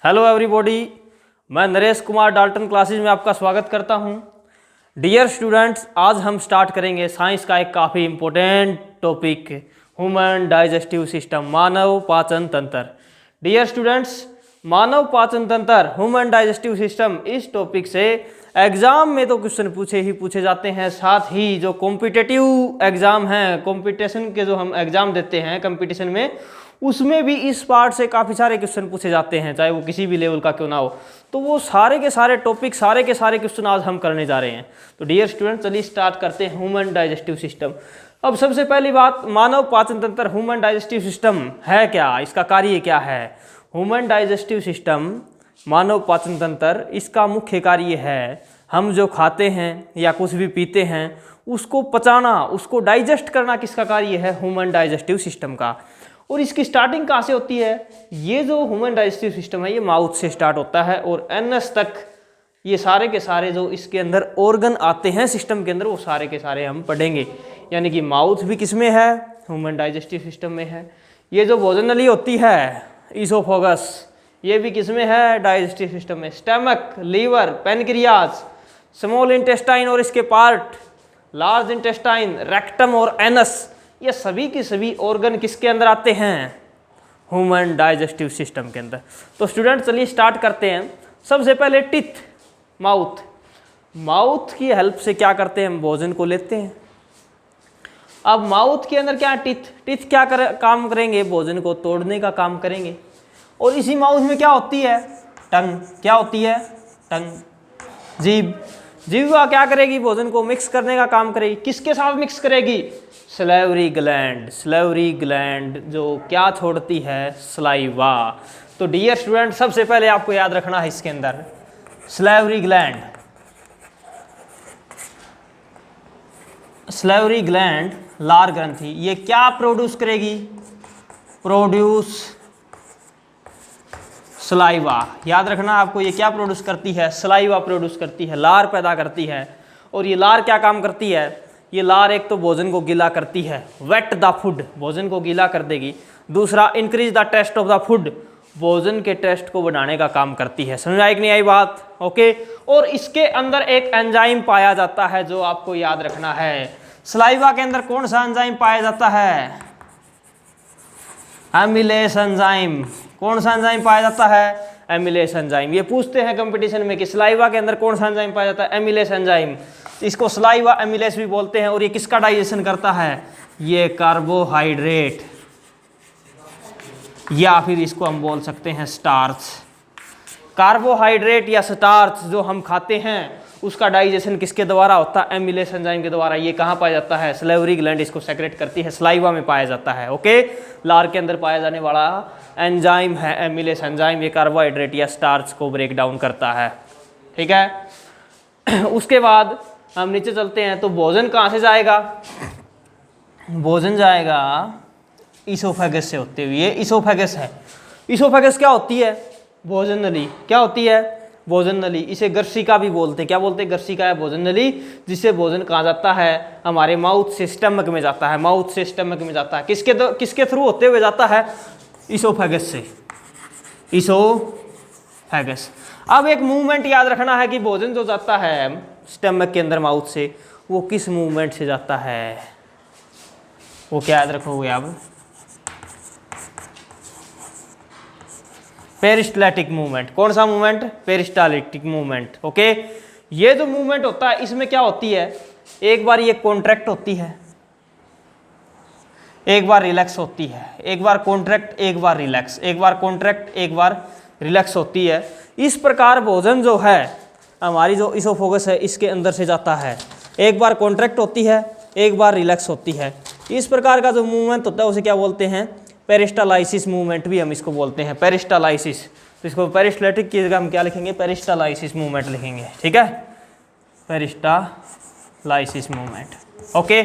Hello everybody, मैं Naresh Kumar Dalton classes में आपका स्वागत करता हूं। डियर स्टूडेंट्स, आज हम स्टार्ट करेंगे साइंस का एक काफ़ी important topic, human digestive system, मानव पाचन तंत्र। डियर स्टूडेंट्स, मानव पाचन तंत्र, ह्यूमन डाइजेस्टिव सिस्टम, इस टॉपिक से एग्जाम में तो क्वेश्चन पूछे जाते हैं। साथ ही जो कॉम्पिटिटिव एग्जाम हैं, कंपटीशन के जो हम एग्जाम देते हैं कंपटीशन में, उसमें भी इस पार्ट से काफ़ी सारे क्वेश्चन पूछे जाते हैं, चाहे वो किसी भी लेवल का क्यों ना हो। तो वो सारे के सारे टॉपिक, सारे के सारे क्वेश्चन आज हम करने जा रहे हैं। तो डियर स्टूडेंट, चलिए स्टार्ट करते हैं ह्यूमन डाइजेस्टिव सिस्टम। अब सबसे पहली बात, मानव पाचन तंत्र, ह्यूमन डाइजेस्टिव सिस्टम है क्या, इसका कार्य क्या है। ह्यूमन डाइजेस्टिव सिस्टम, मानव पाचन तंत्र, इसका मुख्य कार्य है हम जो खाते हैं या कुछ भी पीते हैं उसको पचाना, उसको डाइजेस्ट करना, किसका कार्य है, ह्यूमन डाइजेस्टिव सिस्टम का। और इसकी स्टार्टिंग कहाँ से होती है, ये जो ह्यूमन डाइजेस्टिव सिस्टम है ये माउथ से स्टार्ट होता है और एनएस तक ये सारे के सारे जो इसके अंदर ऑर्गन आते हैं सिस्टम के अंदर, वो सारे के सारे हम पढ़ेंगे। यानी कि माउथ भी किस में है, ह्यूमन डाइजेस्टिव सिस्टम में है। ये जो भोजन नली होती है, ईसोफेगस, ये भी किस में है, डाइजेस्टिव सिस्टम में। Stomach, liver, pancreas, small intestine और इसके पार्ट, लार्ज इंटेस्टाइन, रेक्टम और एनस, ये सभी के सभी ऑर्गन किसके अंदर आते हैं, ह्यूमन डाइजेस्टिव सिस्टम के अंदर। तो स्टूडेंट चलिए स्टार्ट करते हैं। सबसे पहले टीथ, माउथ। माउथ की हेल्प से क्या करते हैं, हम भोजन को लेते हैं। अब माउथ के अंदर क्या, टीथ क्या काम करेंगे, भोजन को तोड़ने का काम करेंगे। और इसी माउथ में क्या होती है, टंग। क्या होती है, टंग, जीभ। जीभ क्या करेगी, भोजन को मिक्स करने का काम करेगी। किसके साथ मिक्स करेगी, सलाइवरी ग्लैंड। सलाइवरी ग्लैंड जो क्या छोड़ती है, सलाइवा। तो डियर स्टूडेंट, सबसे पहले आपको याद रखना है इसके अंदर सलाइवरी ग्लैंड। सलाइवरी ग्लैंड, लार ग्रंथि, ये क्या प्रोड्यूस करेगी, प्रोड्यूस सलाइवा। याद रखना आपको, ये क्या प्रोड्यूस करती है, सलाइवा प्रोड्यूस करती है, लार पैदा करती है। और ये लार क्या काम करती है, ये लार एक तो भोजन को गीला करती है, वेट द फूड, भोजन को गीला कर देगी। दूसरा, increase the taste of the food, भोजन के टेस्ट को बढ़ाने का काम करती है। समझ आई कि नहीं आई बात, ओके। और इसके अंदर एक एंजाइम पाया जाता है जो आपको याद रखना है। सलाइवा के अंदर कौन सा एंजाइम पाया जाता है, एमिलेस एंजाइम। कौन सा एंजाइम पाया जाता है, एमिलेस एंजाइम। ये पूछते हैं कंपटीशन में कि सलाइवा के अंदर कौन सा एंजाइम पाया जाता है, एमिलेस एंजाइम। इसको सलाइवा एमिलेस भी बोलते हैं। और ये किसका डाइजेशन करता है, ये कार्बोहाइड्रेट, या फिर इसको हम बोल सकते हैं स्टार्च। कार्बोहाइड्रेट या स्टार्च जो हम खाते हैं उसका डाइजेशन किसके द्वारा होता है, एमिलेस एंजाइम के द्वारा। ये कहाँ पाया जाता है, सलाइवरी ग्लैंड इसको सेक्रेट करती है, सलाइवा में पाया जाता है, ओके। लार के अंदर पाया जाने वाला एंजाइम है एमिलेस एंजाइम, ये कार्बोहाइड्रेट या स्टार्च को ब्रेक डाउन करता है, ठीक है। उसके बाद हम नीचे चलते हैं। तो भोजन कहाँ से जाएगा, भोजन जाएगा ईसोफेगस से होते हुए। ये ईसोफेगस है। ईसोफेगस क्या होती है, भोजन नली। क्या होती है, भोजन नली। इसे गर्सिका भी बोलते हैं। क्या बोलते हैं, गर्सिका है भोजन नली, जिससे भोजन कहाँ जाता है, हमारे माउथ से स्टमक में जाता है, माउथ से स्टमक में जाता है। किसके थ्रू होते हुए जाता है, ईसोफेगस से, ईसोफेगस। अब एक मूवमेंट याद रखना है कि भोजन जो जाता है स्टमक के अंदर माउथ से, वो किस मूवमेंट से जाता है, वो क्या याद रखोगे आप, पेरिस्टाल्टिक मूवमेंट। कौन सा मूवमेंट, पेरिस्टाल्टिक मूवमेंट, ओके। ये जो मूवमेंट होता है इसमें क्या होती है, एक बार ये कॉन्ट्रैक्ट होती है, एक बार रिलैक्स होती है, एक बार कॉन्ट्रैक्ट, एक बार रिलैक्स, एक बार कॉन्ट्रैक्ट, एक बार रिलैक्स होती है। इस प्रकार भोजन जो है, हमारी जो ईसोफेगस है इसके अंदर से जाता है, एक बार कॉन्ट्रैक्ट होती है, एक बार रिलैक्स होती है। इस प्रकार का जो मूवमेंट होता है उसे क्या बोलते हैं, पेरिस्टालाइसिस मूवमेंट भी हम इसको बोलते हैं, पेरिस्टालाइसिस। तो इसको पेरिस्टाल्टिक की जगह हम क्या लिखेंगे, पेरिस्टालाइसिस मूवमेंट लिखेंगे, ठीक है, पेरिस्टालाइसिस मूवमेंट, ओके।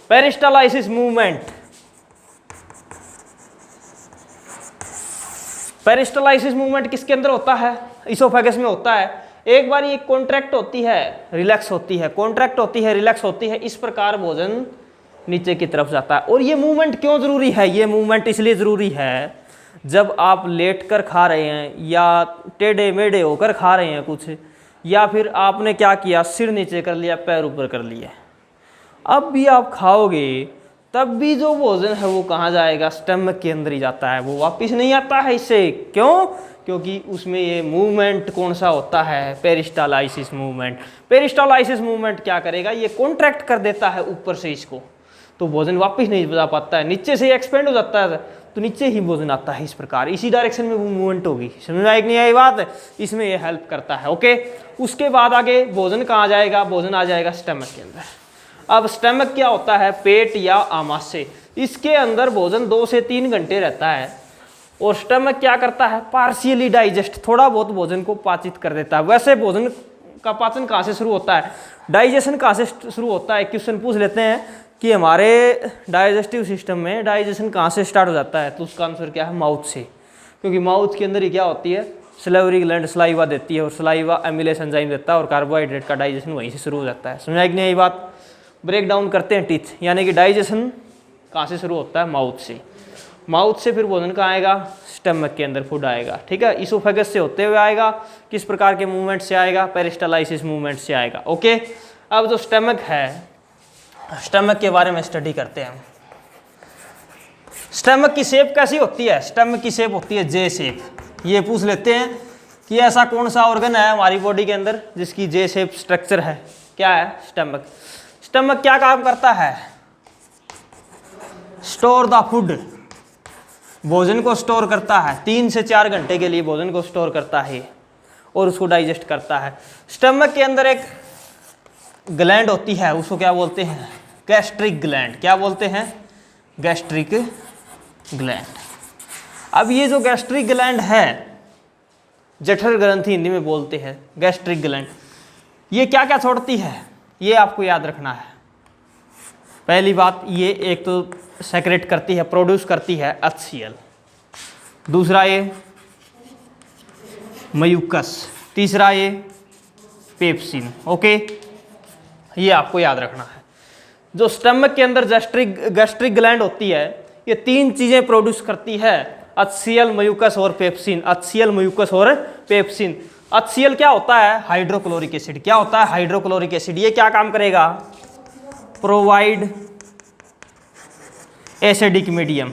पेरिस्टालाइसिस मूवमेंट, पेरिस्टालाइसिस मूवमेंट किसके अंदर होता है, ईसोफेगस में होता है। एक बार ये कॉन्ट्रैक्ट होती है, रिलैक्स होती है, कॉन्ट्रैक्ट होती है, रिलैक्स होती है। इस प्रकार भोजन नीचे की तरफ जाता है। और ये मूवमेंट क्यों जरूरी है, ये मूवमेंट इसलिए जरूरी है जब आप लेट कर खा रहे हैं या टेढ़े मेढ़े होकर खा रहे हैं कुछ, या फिर आपने क्या किया, सिर नीचे कर लिया, पैर ऊपर कर लिया, अब भी आप खाओगे तब भी जो भोजन है वो कहाँ जाएगा, स्टमक के अंदर ही जाता है, वो वापस नहीं आता है इससे। क्यों? क्योंकि उसमें ये मूवमेंट कौन सा होता है, पेरिस्टालाइसिस मूवमेंट। पेरिस्टालाइसिस मूवमेंट क्या करेगा, ये कॉन्ट्रैक्ट कर देता है ऊपर से इसको, तो भोजन वापस नहीं जा पाता है, नीचे से एक्सपेंड हो जाता है तो नीचे ही भोजन आता है। इस प्रकार इसी डायरेक्शन में वो मूवमेंट होगी। समझ में नहीं आई बात? इसमें ये हेल्प करता है। ओके, उसके बाद आगे भोजन कहाँ जाएगा, भोजन आ जाएगा स्टमक के अंदर। अब स्टमक क्या होता है, पेट या आमाशय, इसके अंदर भोजन 2 से 3 घंटे रहता है और स्टमक क्या करता है, पार्शियली डाइजेस्ट, थोड़ा बहुत भोजन को पाचित कर देता है। वैसे भोजन का पाचन कहाँ से शुरू होता है, डाइजेशन कहाँ से शुरू होता है? क्वेश्चन पूछ लेते हैं कि हमारे डाइजेस्टिव सिस्टम में डाइजेशन कहाँ से स्टार्ट हो जाता है, तो उसका आंसर क्या है, माउथ से। क्योंकि माउथ के अंदर ही क्या होती है, सलाइवरी ग्लैंड सलाइवा देती है और सलाइवा एमिलेस एंजाइम देता है और कार्बोहाइड्रेट का डाइजेशन वहीं से शुरू हो जाता है। समझा कि नहीं ये बात? ब्रेक डाउन करते हैं टीथ, यानी कि डाइजेशन कहाँ से शुरू होता है, माउथ से। माउथ से फिर भोजन कहाँ आएगा, स्टमक के अंदर फूड आएगा। ठीक है, इसोफेगस से होते हुए आएगा, किस प्रकार के मूवमेंट से आएगा, पेरिस्टालाइसिस मूवमेंट से आएगा। ओके, अब जो स्टमक है, स्टमक के बारे में स्टडी करते हैं। स्टमक की शेप कैसी होती है, स्टमक की शेप होती है जे शेप। ये पूछ लेते हैं कि ऐसा कौन सा ऑर्गन है हमारी बॉडी के अंदर जिसकी जे शेप स्ट्रक्चर है, क्या है, स्टमक। स्टमक क्या काम करता है, स्टोर द फूड, भोजन को स्टोर करता है, 3 से 4 घंटे के लिए भोजन को स्टोर करता है और उसको डाइजेस्ट करता है। स्टमक के अंदर एक ग्लैंड होती है, उसको क्या बोलते हैं, गैस्ट्रिक ग्लैंड। क्या बोलते हैं, गैस्ट्रिक ग्लैंड। अब ये जो गैस्ट्रिक ग्लैंड है, जठर ग्रंथि हिंदी में बोलते हैं, गैस्ट्रिक ग्लैंड, ये क्या क्या छोड़ती है, ये आपको याद रखना है। पहली बात, ये एक तो सेक्रेट करती है, प्रोड्यूस करती है HCl। दूसरा ये म्यूकस, तीसरा ये पेप्सिन। ओके, ये आपको याद रखना है। जो स्टमक के अंदर गैस्ट्रिक ग्लैंड होती है, ये 3 चीजें प्रोड्यूस करती है, HCl, म्यूकस और पेप्सिन। HCl, म्यूकस और पेप्सिन। HCl क्या होता है, हाइड्रोक्लोरिक एसिड। क्या होता है, हाइड्रोक्लोरिक एसिड। ये क्या काम करेगा, provide acidic medium,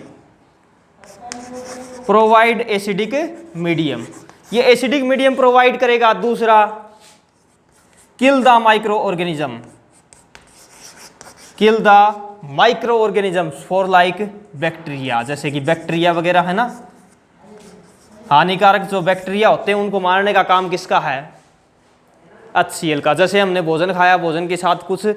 provide acidic medium, ये एसिडिक मीडियम प्रोवाइड करेगा। दूसरा, kill the micro organism, kill the micro organisms for like bacteria, जैसे कि बैक्टीरिया वगैरह है ना, हानिकारक जो बैक्टीरिया होते हैं उनको मारने का काम किसका है, HCl का। जैसे हमने भोजन खाया, भोजन के साथ कुछ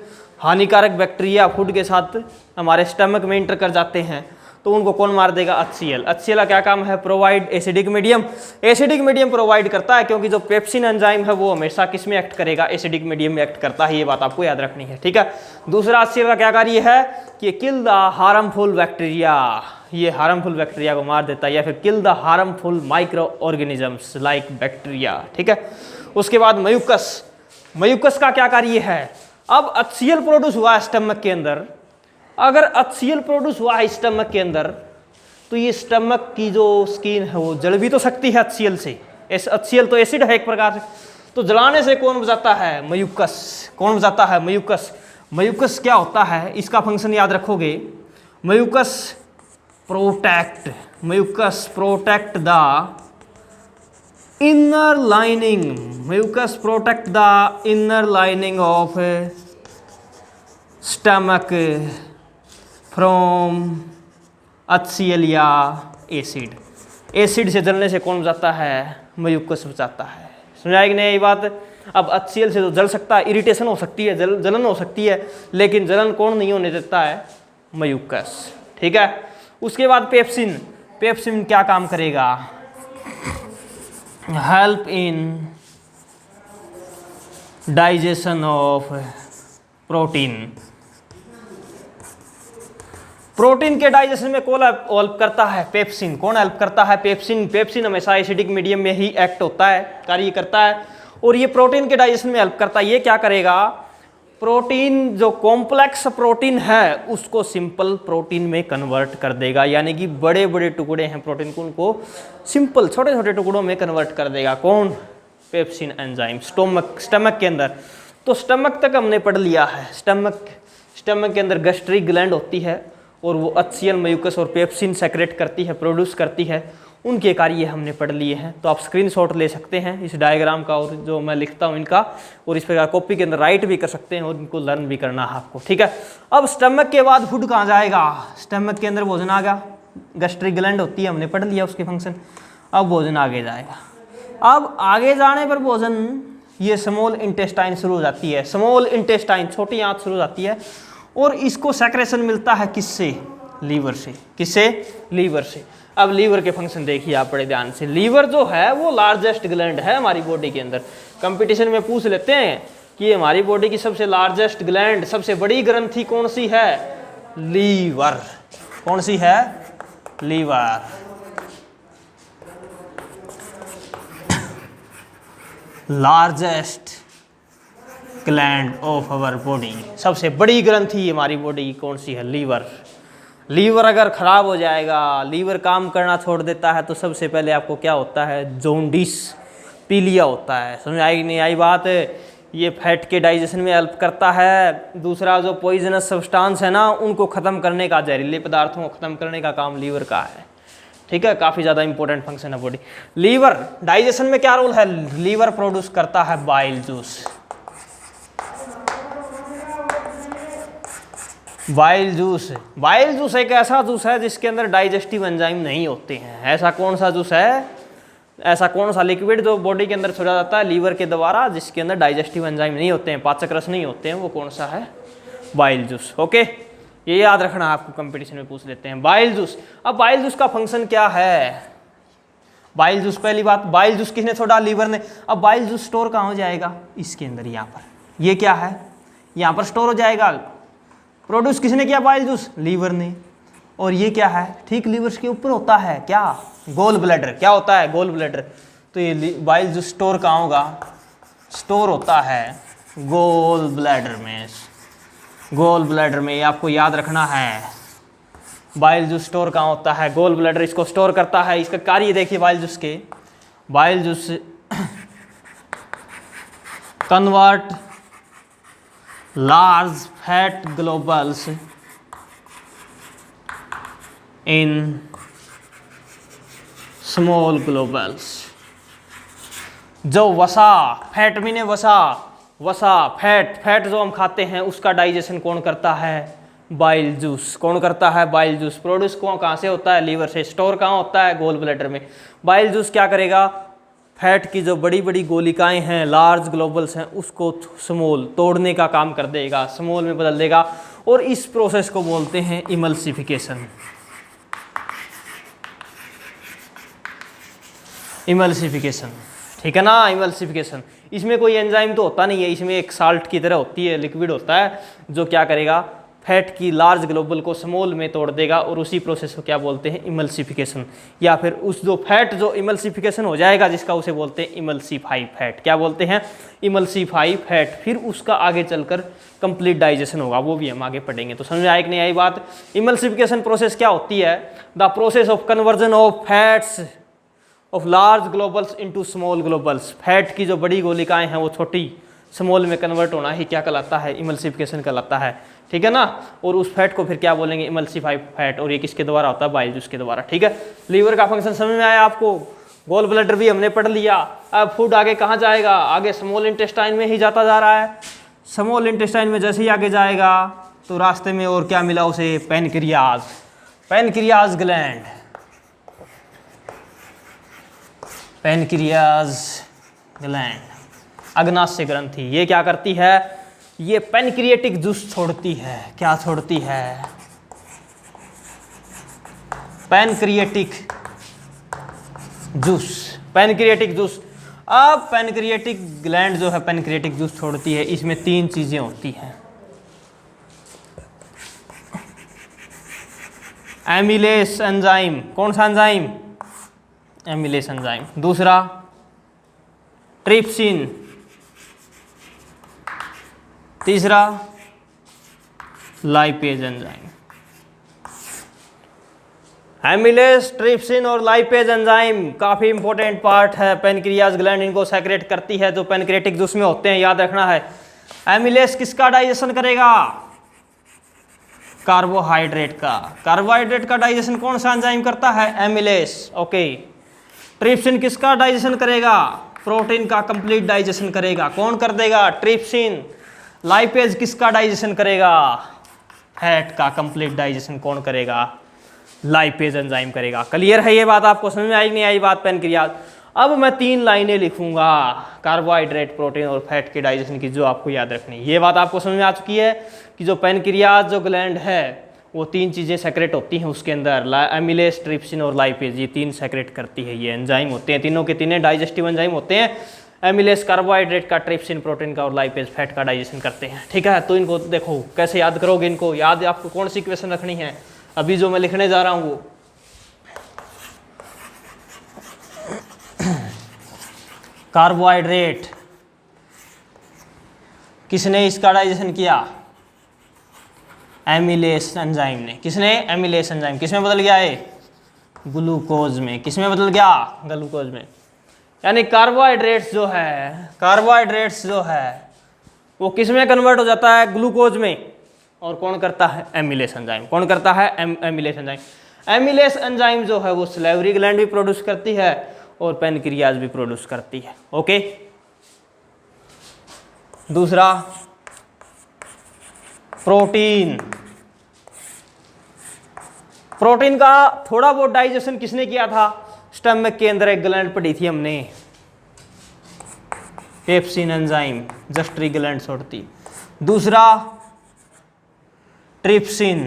हानिकारक बैक्टीरिया फूड के साथ हमारे स्टमक में इंटर कर जाते हैं, तो उनको कौन मार देगा, HCl। HCl का क्या काम है, provide acidic medium. Acidic medium provide करता है, क्योंकि जो पेप्सिन एंजाइम है वो हमेशा किस में एक्ट करेगा, एसिडिक मीडियम में एक्ट करता है। ये बात आपको याद रखनी है। ठीक है, दूसरा HCl का क्या कार्य है कि किल द हार्मफुल बैक्टीरिया, ये हार्मफुल बैक्टीरिया को मार देता है, या फिर kill the harmful micro organisms like bacteria. ठीक है, उसके बाद म्यूकस, म्यूकस का क्या कार्य है। अब HCl प्रोड्यूस हुआ है स्टमक के अंदर, अगर HCl प्रोड्यूस हुआ है स्टमक के अंदर, तो ये स्टमक की जो स्किन है वो जल भी तो सकती है HCl से। HCl तो एसिड है एक प्रकार से, तो जलाने से कौन बचाता है, म्यूकस। कौन बचाता है, म्यूकस। म्यूकस क्या होता है, इसका फंक्शन याद रखोगे, mucus protect, mucus protect the inner lining, mucus protect the inner lining of stomach from HCl या एसिड। एसिड से जलने से कौन बचाता है, म्यूकस बचाता है। समझाएगी नहीं ये बात। अब HCl से तो जल सकता है, इरिटेशन हो सकती है, जलन हो सकती है, लेकिन जलन कौन नहीं होने देता है, म्यूकस। ठीक है, उसके बाद पेप्सिन। पेप्सिन क्या काम करेगा, help in digestion of protein. Protein के डाइजेशन में कौन हेल्प करता है, पेप्सिन। कौन हेल्प करता है, पेप्सिन। पेप्सिन हमेशा एसिडिक मीडियम में ही एक्ट होता है, कार्य करता है, और ये प्रोटीन के डाइजेशन में हेल्प करता है। ये क्या करेगा, प्रोटीन जो कॉम्प्लेक्स प्रोटीन है उसको सिंपल प्रोटीन में कन्वर्ट कर देगा, यानी कि बड़े बड़े टुकड़े हैं प्रोटीन को उनको सिंपल छोटे छोटे टुकड़ों में कन्वर्ट कर देगा। कौन? पेप्सिन एंजाइम स्टमक के अंदर। तो स्टमक तक हमने पढ़ लिया है। स्टमक के अंदर गैस्ट्रिक ग्लैंड होती है और वो HCl म्यूकस और पेप्सिन सेक्रेट करती है, प्रोड्यूस करती है। उनके कार्य हमने पढ़ लिए हैं। तो आप स्क्रीनशॉट ले सकते हैं इस डायग्राम का और जो मैं लिखता हूँ इनका, और इस पर कॉपी के अंदर राइट भी कर सकते हैं और इनको लर्न भी करना है आपको, ठीक है। अब स्टमक के बाद फूड कहाँ जाएगा? स्टमक के अंदर भोजन आ गया, गैस्ट्रिक ग्लैंड होती है, हमने पढ़ लिया उसके फंक्शन। अब भोजन आगे जाएगा। अब आगे जाने पर भोजन ये स्मॉल इंटेस्टाइन शुरू हो जाती है। स्मॉल इंटेस्टाइन छोटी आंत शुरू हो जाती है और इसको सेक्रेशन मिलता है किससे? लीवर से। किससे? लीवर से। अब लीवर के फंक्शन देखिए आप बड़े ध्यान से। लीवर जो है वो लार्जेस्ट ग्लैंड है हमारी बॉडी के अंदर। कंपटीशन में पूछ लेते हैं कि हमारी बॉडी की सबसे लार्जेस्ट ग्लैंड, सबसे बड़ी ग्रंथि कौन सी है? लीवर। कौन सी है? Liver. Largest gland of our body, सबसे बड़ी ग्रंथि हमारी बॉडी की कौन सी है? लीवर। लीवर अगर खराब हो जाएगा, लीवर काम करना छोड़ देता है तो सबसे पहले आपको क्या होता है? जॉन्डिस, पीलिया होता है। समझ आई नहीं आई बात? ये फैट के डाइजेशन में हेल्प करता है। दूसरा जो पॉइजनस सब्सटेंस है ना उनको ख़त्म करने का, जहरीले पदार्थों को ख़त्म करने का काम लीवर का है, ठीक है। काफ़ी ज़्यादा इंपॉर्टेंट फंक्शन है बॉडी। लीवर डाइजेशन में क्या रोल है? लीवर प्रोड्यूस करता है बाइल जूस। बाइल जूस एक ऐसा जूस है जिसके अंदर डाइजेस्टिव एंजाइम नहीं होते हैं। ऐसा कौन सा जूस है? ऐसा कौन सा लिक्विड जो बॉडी के अंदर छोड़ा जाता है लीवर के द्वारा जिसके अंदर डाइजेस्टिव एंजाइम नहीं होते हैं, पाचक रस नहीं होते हैं, वो कौन सा है? Bile juice. ओके, ये याद रखना, आपको कंपटीशन में पूछ लेते हैं। Bile juice. अब बाइल जूस का फंक्शन क्या है? बाइल जूस, पहली बात, बाइल जूस किसने छोड़ा? लीवर ने। अब बाइल जूस स्टोर कहाँ हो जाएगा? इसके अंदर, यहाँ पर। ये क्या है? यहाँ पर स्टोर हो जाएगा। प्रोड्यूस किसने किया बाइल जूस? लीवर ने। और ये क्या है? ठीक लीवर के ऊपर होता है क्या? Gall bladder. क्या होता है? Gall bladder. तो ये बाइल जूस स्टोर कहाँ होगा? स्टोर होता है गोल ब्लैडर में। गोल ब्लैडर में, आपको याद रखना है। बाइल जूस स्टोर कहाँ होता है? गोल ब्लैडर इसको स्टोर करता है। इसका कार्य देखिए बाइल जूस के। Bile juice convert large fat globules in small globules। जो वसा, फैट मीने वसा, फैट जो हम खाते हैं उसका डाइजेशन कौन करता है? Bile juice. कौन करता है? Bile juice. प्रोड्यूस कहाँ से होता है? लीवर से। स्टोर कहाँ होता है? गोल ब्लैडर में। बाइल जूस क्या करेगा? फैट की जो बड़ी बड़ी गोलिकाएं हैं, लार्ज ग्लोबल्स हैं, उसको स्मॉल तोड़ने का काम कर देगा, स्मॉल में बदल देगा। और इस प्रोसेस को बोलते हैं इमल्सिफिकेशन। इमल्सिफिकेशन, ठीक है ना? इमल्सिफिकेशन। इसमें कोई एंजाइम तो होता नहीं है, इसमें एक साल्ट की तरह होती है, लिक्विड होता है जो क्या करेगा? फैट की लार्ज ग्लोबल को स्मॉल में तोड़ देगा। और उसी प्रोसेस को क्या बोलते हैं? इमल्सिफिकेशन। या फिर उस जो फैट जो इमल्सिफिकेशन हो जाएगा जिसका, उसे बोलते हैं इमल्सीफाई फैट। क्या बोलते हैं? Emulsify fat. फिर उसका आगे चलकर कंप्लीट डाइजेशन होगा, वो भी हम आगे पढ़ेंगे। तो समझ आए कि नहीं आई बात? इमल्सिफिकेशन प्रोसेस क्या होती है? The process of conversion of fats of large Global's into small Global's. Fat की जो बड़ी गोलिकाएं हैं वो छोटी स्मॉल में कन्वर्ट होना ही क्या कहलाता है? इमल्सिफिकेशन कहलाता है, ठीक है ना? और उस फैट को फिर क्या बोलेंगे? Emulsified fat. और ये किसके द्वारा होता है? बाइल जूस के द्वारा, ठीक है। लीवर का फंक्शन समझ में आया आपको? गोल ब्लैडर भी हमने पढ़ लिया। अब फूड आगे कहाँ जाएगा? आगे स्मॉल इंटेस्टाइन में ही जाता जा रहा है। स्मॉल इंटेस्टाइन में जैसे ही आगे जाएगा तो रास्ते में और क्या मिला उसे? Pancreas. Pancreas gland, pancreas gland, अग्नाशय ग्रंथि। ये क्या करती है? ये पैनक्रिएटिक जूस छोड़ती है। क्या छोड़ती है? Pancreatic juice. Pancreatic juice. अब पैनक्रिएटिक ग्लैंड जो है पैनक्रिएटिक जूस छोड़ती है। इसमें 3 चीजें होती हैं। Amylase enzyme. कौन सा एंजाइम? Amylase enzyme. दूसरा ट्रिप्सिन। तीसरा लाइपेज एंजाइम। एमिलेस, ट्रिप्सिन और लाइपेज एंजाइम काफ़ी इंपॉर्टेंट पार्ट है। पेनक्रियाज ग्लैंड इनको सेक्रेट करती है, जो पेनक्रेटिक जूस में होते हैं, याद रखना है। एमिलेस किसका डाइजेशन करेगा? कार्बोहाइड्रेट का। कार्बोहाइड्रेट का डाइजेशन कौन सा एंजाइम करता है? एमिलेस। ओके। ट्रिप्सिन किसका डाइजेशन करेगा? प्रोटीन का कंप्लीट डाइजेशन करेगा। कौन कर देगा? ट्रिप्सिन। लाइपेज किसका डाइजेशन करेगा? फैट का कंप्लीट डाइजेशन कौन करेगा? लाइपेज एंजाइम करेगा। क्लियर है ये बात? आपको समझ में आई नहीं आई बात पेनक्रियाज? अब मैं 3 लाइनें लिखूंगा कार्बोहाइड्रेट, प्रोटीन और फैट के डाइजेशन की, जो आपको याद रखनी है। ये बात आपको समझ में आ चुकी है कि जो पेनक्रियाज जो ग्लैंड है वो 3 चीज़ें सेक्रेट होती हैं उसके अंदर, एमिलेस, ट्रिप्सिन और लाइपेज, ये 3 सेक्रेट करती है। ये एंजाइम होते हैं, तीनों के तीनों डाइजेस्टिव एंजाइम होते हैं। एमिलेस कार्बोहाइड्रेट का, ट्रिप्सिन प्रोटीन का और लाइपेज फैट का डाइजेशन करते हैं। ठीक है, तो इनको देखो कैसे याद करोगे। इनको याद आपको कौन सी इक्वेशन रखनी है अभी जो मैं लिखने जा रहा हूँ वो। कार्बोहाइड्रेट किसने इसका डाइजेशन किया? एमिलेस एंजाइम ने। किसने? Amylase enzyme. किसमें बदल गया है? ग्लूकोज में। किसमें बदल गया? ग्लूकोज में। यानी कार्बोहाइड्रेट्स जो है वो किसमें कन्वर्ट हो जाता है? ग्लूकोज में। और कौन करता है? Amylase enzyme. कौन करता है? Amylase enzyme. एमिलेस एंजाइम जो है वो सलेवरी ग्लैंड भी प्रोड्यूस करती है और पेनक्रियाज भी प्रोड्यूस करती है। ओके। दूसरा प्रोटीन। प्रोटीन का थोड़ा बहुत डाइजेशन किसने किया था? स्टमक के अंदर एक ग्लैंड पढ़ी थी हमने, पेप्सिन एंजाइम, जस्ट्री ग्लैंड छोड़ती। दूसरा ट्रिप्सिन।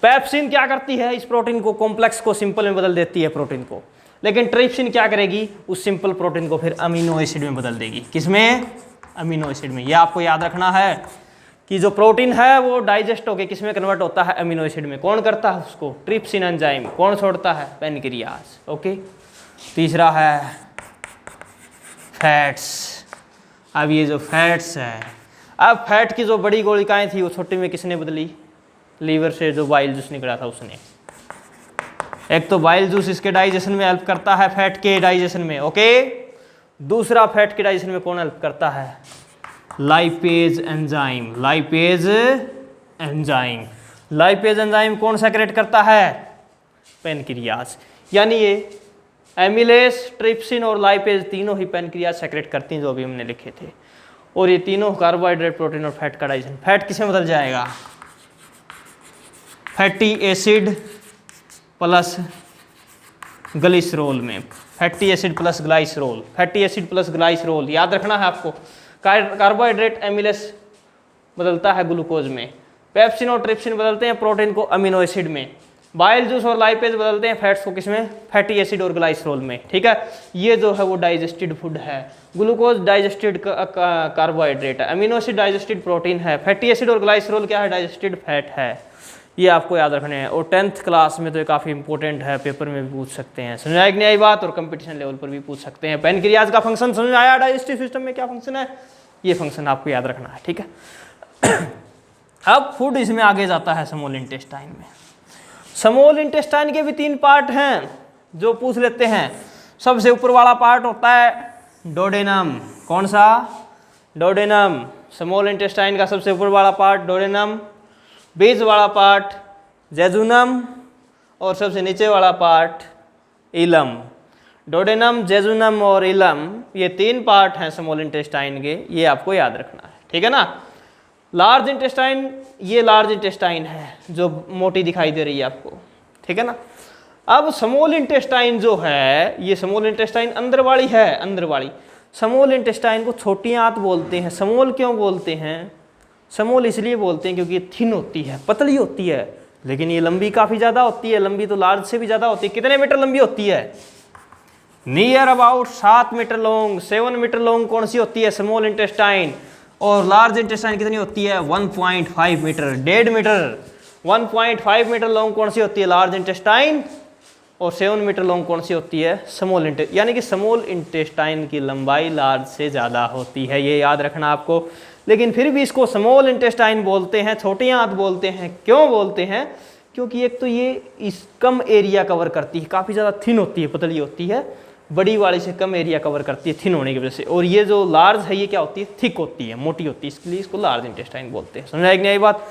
पेप्सिन क्या करती है? इस प्रोटीन को, कॉम्प्लेक्स को सिंपल में बदल देती है प्रोटीन को। लेकिन ट्रिप्सिन क्या करेगी? उस सिंपल प्रोटीन को फिर अमीनो एसिड में बदल देगी। किसमें? अमीनो एसिड में। यह आपको याद रखना है कि जो प्रोटीन है वो डाइजेस्ट होकर किसमें कन्वर्ट होता है? अमीनो एसिड में। कौन करता है उसको? Trypsin enzyme. कौन छोड़ता है? पेनक्रियाज। ओके। तीसरा है फैट्स। अब ये जो फैट्स है, अब फैट की जो बड़ी गोलिकाएं थी वो छोटी में किसने बदली? लीवर से जो बाइल जूस निकला था उसने। एक तो बाइल जूस इसके डाइजेशन में हेल्प करता है, फैट के डाइजेशन में। ओके। दूसरा फैट के डाइजेशन में कौन हेल्प करता है? Lipase enzyme. Lipase enzyme. Lipase enzyme कौन सेक्रेट करता है? पेनक्रियाज। यानी ये एमिलेस, ट्रिप्सिन और लाइपेज तीनों ही पेनक्रियाज सेक्रेट करती हैं, जो अभी हमने लिखे थे। और ये तीनों कार्बोहाइड्रेट, प्रोटीन और फैट का डाइजेशन। फैट किसमें बदल जाएगा? फैटी एसिड प्लस ग्लिसरॉल में। Fatty acid plus glycerol. Fatty acid plus glycerol याद रखना है आपको। कार्बोहाइड्रेट एमिलेस बदलता है ग्लूकोज में। पेप्सिन और ट्रिप्सिन बदलते हैं प्रोटीन को अमीनो एसिड में। बाइल जूस और लाइपेज बदलते हैं फैट्स को किसमें? फैटी एसिड और ग्लाइसरॉल में। ठीक है, ये जो है वो डाइजेस्टेड फूड है। ग्लूकोज डाइजेस्टेड कार्बोहाइड्रेट है, अमीनो एसिड डाइजेस्टेड प्रोटीन है, फैटी एसिड और ग्लाइसरॉल क्या है? डाइजेस्टेड फैट है। ये आपको याद रखने हैं। और 10th क्लास में तो ये काफ़ी इंपॉर्टेंट है, पेपर में भी पूछ सकते हैं। समझ आई कि नहीं आई बात? और कंपटीशन लेवल पर भी पूछ सकते हैं। पेनक्रियाज का फंक्शन समझ आया? डाइजेस्टिव सिस्टम में क्या फंक्शन है? ये फंक्शन आपको याद रखना है। ठीक है। अब फूड इसमें आगे जाता है स्मॉल इंटेस्टाइन में। स्मॉल इंटेस्टाइन के भी 3 पार्ट हैं जो पूछ लेते हैं। सबसे ऊपर वाला पार्ट होता है डोडेनम। कौन सा? डोडेनम। स्मॉल इंटेस्टाइन का सबसे ऊपर वाला पार्ट डोडेनम। बीच वाला पार्ट जेजुनम और सबसे नीचे वाला पार्ट इलम। डोडेनम, जेजुनम और इलम, ये 3 पार्ट हैं स्मॉल इंटेस्टाइन के। ये आपको याद रखना है। ठीक है ना। लार्ज इंटेस्टाइन, ये लार्ज इंटेस्टाइन है जो मोटी दिखाई दे रही है आपको। ठीक है ना। अब स्मॉल इंटेस्टाइन जो है, ये स्मॉल इंटेस्टाइन अंदर वाली है, अंदर वाली। स्मॉल इंटेस्टाइन को छोटी आंत बोलते हैं। स्मॉल क्यों बोलते हैं? स्मॉल इसलिए बोलते हैं क्योंकि ये थिन होती है, पतली होती है, लेकिन ये लंबी काफ़ी ज़्यादा होती है। लंबी तो लार्ज से भी ज़्यादा होती है। कितने मीटर लंबी होती है? Near about 7 metre long, 7 metre long कौन सी होती है? Small intestine. और लार्ज इंटेस्टाइन कितनी होती है? 1.5 मीटर, 1.5 मीटर। 1.5 मीटर लॉन्ग कौन सी होती है? Large intestine. और 7 मीटर लॉन्ग कौन सी होती है? Small intestine. यानी कि स्मॉल इंटेस्टाइन की लंबाई लार्ज से ज़्यादा होती है। ये याद रखना आपको। लेकिन फिर भी इसको स्मॉल इंटेस्टाइन बोलते हैं, छोटी आंत बोलते हैं। क्यों बोलते हैं? क्योंकि एक तो ये इस कम एरिया कवर करती है, काफ़ी ज़्यादा थिन होती है, पतली होती है, बड़ी वाली से कम एरिया कवर करती है थिन होने की वजह से। और ये जो लार्ज है ये क्या होती है? थिक होती है, मोटी होती है, इसलिए इसको लार्ज इंटेस्टाइन बोलते हैं। समझ आएगी नहीं बात?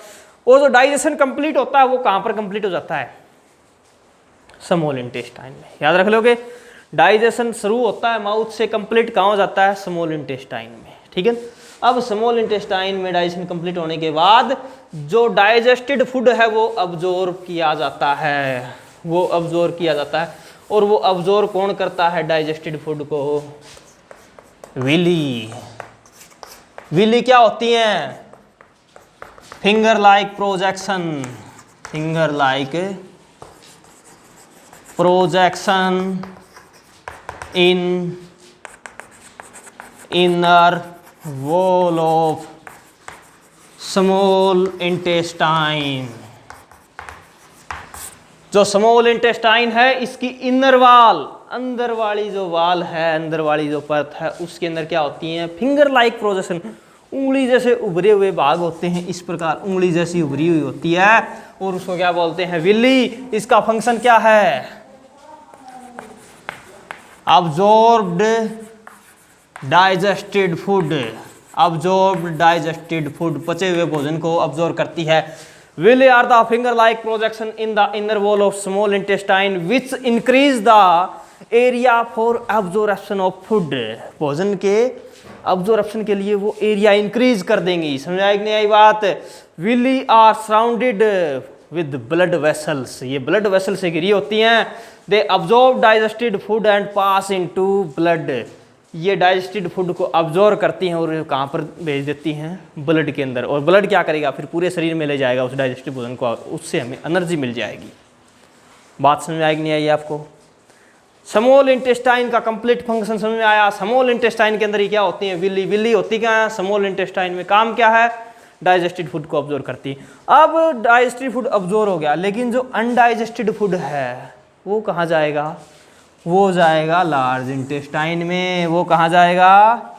और जो डाइजेशन कंप्लीट होता है वो कहाँ पर कंप्लीट हो जाता है? स्मॉल इंटेस्टाइन में। याद रख लोगे, डाइजेशन शुरू होता है माउथ से, कंप्लीट कहाँ हो जाता है? स्मॉल इंटेस्टाइन में। ठीक है। अब स्मॉल इंटेस्टाइन में डाइजेशन कंप्लीट होने के बाद जो डाइजेस्टेड फूड है वो अब्जॉर्ब किया जाता है, वो अब्जॉर्ब किया जाता है। और वो अब्जॉर्ब कौन करता है डाइजेस्टेड फूड को? विली। विली क्या होती है? Finger like projection, finger like projection in inner wall of small intestine. जो स्मॉल इंटेस्टाइन है इसकी इनर वाल, अंदर वाली जो वाल है, अंदर वाली जो परत है, उसके अंदर क्या होती है? फिंगर लाइक प्रोजेक्शन, उंगली जैसे उभरे हुए भाग होते हैं, इस प्रकार उंगली जैसी उभरी हुई होती है, और उसको क्या बोलते हैं? विली। इसका फंक्शन क्या है? Absorbed digested food, absorbed digested food, पचे हुए भोजन को अब्जॉर्ब करती है। Villi are the finger like projection in the inner wall of small intestine which increase the area for absorption of food. भोजन के अब्जॉर्प्शन के लिए वो एरिया इंक्रीज कर देंगी। समझ आई कि नहीं आई बात? Villi are surrounded with blood vessels, ये ब्लड वेसल से घिरी होती हैं। They absorb digested food and pass into blood, ये डाइजेस्टेड फूड को अब्जॉर्ब करती हैं और कहाँ पर भेज देती हैं? ब्लड के अंदर। और ब्लड क्या करेगा? फिर पूरे शरीर में ले जाएगा उस डाइजेस्टेड भोजन को, उससे हमें एनर्जी मिल जाएगी। बात समझ में आएगी नहीं आई आपको? स्मॉल इंटेस्टाइन का कंप्लीट फंक्शन समझ में आया? स्मॉल इंटेस्टाइन के अंदर ही क्या होती है? विली। विली होती क्या है? स्मॉल इंटेस्टाइन में काम क्या है? डाइजेस्टेड फूड को अब्जॉर्ब करती है। अब डाइजेस्टेड फूड अब्जॉर्ब हो गया, लेकिन जो अनडाइजेस्टेड फूड है वो कहाँ जाएगा? वो जाएगा लार्ज इंटेस्टाइन में। वो कहाँ जाएगा?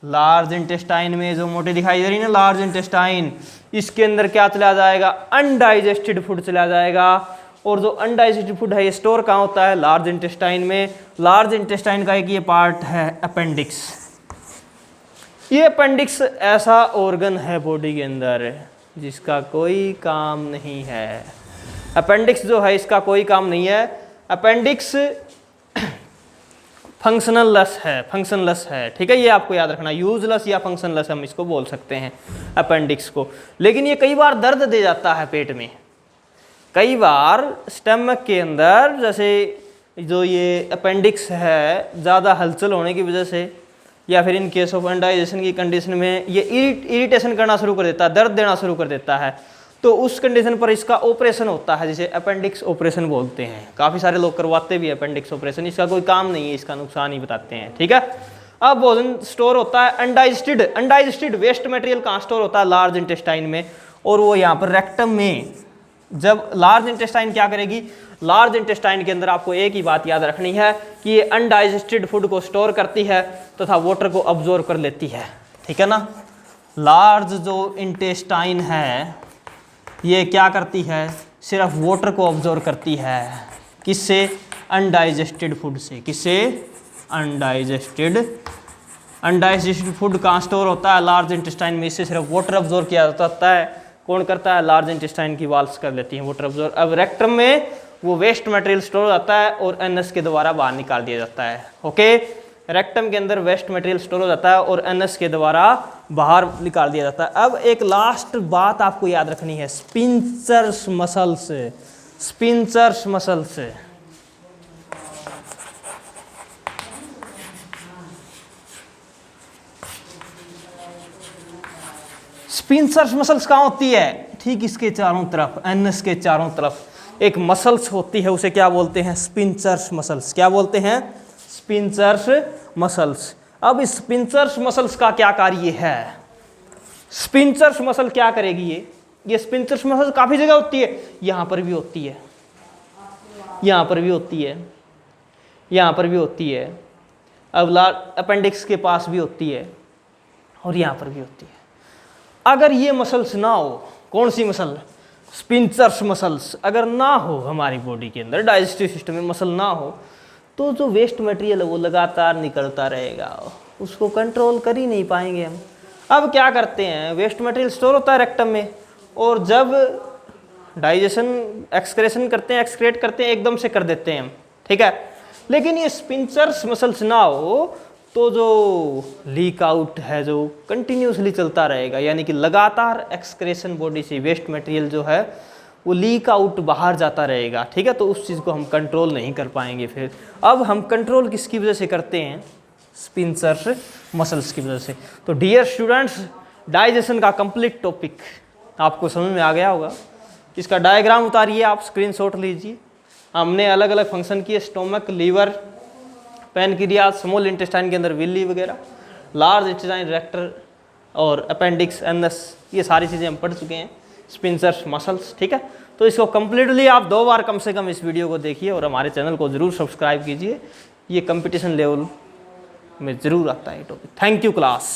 लार्ज इंटेस्टाइन में। जो मोटी दिखाई दे रही है ना लार्ज इंटेस्टाइन, इसके अंदर क्या चला जाएगा? अनडाइजेस्टेड फूड चला जाएगा। और जो अनडाइजेस्टेड फूड है ये स्टोर कहाँ होता है? लार्ज इंटेस्टाइन में। लार्ज इंटेस्टाइन का एक ये पार्ट है अपेंडिक्स। ये अपेंडिक्स ऐसा ऑर्गन है बॉडी के अंदर जिसका कोई काम नहीं है। अपेंडिक्स जो है इसका कोई काम नहीं है। अपेंडिक्स फंक्शनललेस है, फंक्शनलेस है। ठीक है, ये आपको याद रखना, यूजलेस या फंक्शनलेस हम इसको बोल सकते हैं अपेंडिक्स को। लेकिन ये कई बार दर्द दे जाता है पेट में। कई बार स्टमक के अंदर जैसे जो ये अपेंडिक्स है ज़्यादा हलचल होने की वजह से, या फिर इन केस ऑफ अनडाइजेशन की कंडीशन में ये इरिटेशन करना शुरू कर देता है, दर्द देना शुरू कर देता है, तो उस कंडीशन पर इसका ऑपरेशन होता है जिसे अपेंडिक्स ऑपरेशन बोलते हैं। काफ़ी सारे लोग करवाते भी अपेंडिक्स ऑपरेशन, इसका कोई काम नहीं है, इसका नुकसान ही बताते हैं। ठीक है, अब भोजन स्टोर होता है अनडाइजेस्टेड। अनडाइजेस्टेड वेस्ट मटेरियल कहाँ स्टोर होता है? लार्ज इंटेस्टाइन में। और वो यहाँ पर रेक्टम में। जब लार्ज इंटेस्टाइन क्या करेगी? लार्ज इंटेस्टाइन के अंदर आपको एक ही बात याद रखनी है कि ये अनडाइजेस्टेड फूड को स्टोर करती है तथा वाटर को अब्जॉर्ब कर लेती है। ठीक है ना? लार्ज जो इंटेस्टाइन है ये क्या करती है? सिर्फ वाटर को ऑब्जॉर्व करती है। किससे? अनडाइजेस्टेड फूड से। किससे? अनडाइजेस्टेड। अनडाइजेस्टेड फूड कहाँ स्टोर होता है? लार्ज इंटेस्टाइन में। इससे सिर्फ वाटर ऑब्जॉर्व किया जाता है। कौन करता है? लार्ज इंटेस्टाइन की वाल्स कर लेती हैं वाटर ऑब्जॉर्व। अब रेक्टम में वो वेस्ट मटेरियल स्टोर हो जाता है और एनएस के द्वारा बाहर निकाल दिया जाता है। ओके, रेक्टम के अंदर वेस्ट मटेरियल स्टोर हो जाता है और एनएस के द्वारा बाहर निकाल दिया जाता है। अब एक लास्ट बात आपको याद रखनी है, स्पिंचर्स मसल्स। स्पिंचर्स मसल्स स्पिंचर्स मसल्स कहाँ होती है? ठीक इसके चारों तरफ, एनएस के चारों तरफ एक मसल्स होती है, उसे क्या बोलते हैं? स्पिंचर्स मसल्स। क्या बोलते हैं? स्पिंचर्स मसल्स। अब इस स्पिंचर्स मसल्स का क्या कार्य है? स्पिंचर्स मसल क्या करेगी? ये स्पिंचर्स मसल काफी जगह होती है, यहां पर भी होती है, यहां पर भी होती है, यहां पर भी होती है, अब अपेंडिक्स के पास भी होती है और यहां पर भी होती है। अगर ये मसल्स ना हो, कौन सी मसल, स्पिंसर्स मसल्स अगर ना हो हमारी बॉडी के अंदर, डाइजेस्टिव सिस्टम में मसल ना हो, तो जो वेस्ट मटेरियल है वो लगातार निकलता रहेगा, उसको कंट्रोल कर ही नहीं पाएंगे हम। अब क्या करते हैं, वेस्ट मटेरियल स्टोर होता है रेक्टम में, और जब डाइजेशन एक्सक्रेशन करते हैं, एक्सक्रेट करते हैं, एकदम से कर देते हैं हम, ठीक है। लेकिन ये स्पिंसर्स मसल्स ना हो तो जो लीक आउट है जो कंटिन्यूसली चलता रहेगा, यानी कि लगातार एक्सक्रेशन बॉडी से वेस्ट मटेरियल जो है वो लीक आउट बाहर जाता रहेगा, ठीक है। तो उस चीज़ को हम कंट्रोल नहीं कर पाएंगे फिर। अब हम कंट्रोल किसकी वजह से करते हैं, स्पिंसर्स मसल्स की वजह से। तो डियर स्टूडेंट्स, डाइजेशन का कंप्लीट टॉपिक आपको समझ में आ गया होगा। इसका डायग्राम उतारिए, आप स्क्रीनशॉट लीजिए। हमने अलग अलग फंक्शन किए, stomach, liver, pancreas, small intestine के अंदर विली वगैरह, लार्ज इंटेस्टाइन, रेक्टर और अपेंडिक्स, एनस, ये सारी चीज़ें हम पढ़ चुके हैं, स्पिंसर्स मसल्स, ठीक है। तो इसको कम्प्लीटली आप 2 बार कम से कम इस वीडियो को देखिए और हमारे चैनल को ज़रूर सब्सक्राइब कीजिए। ये कंपटीशन लेवल में ज़रूर आता है टॉपिक। Thank you class.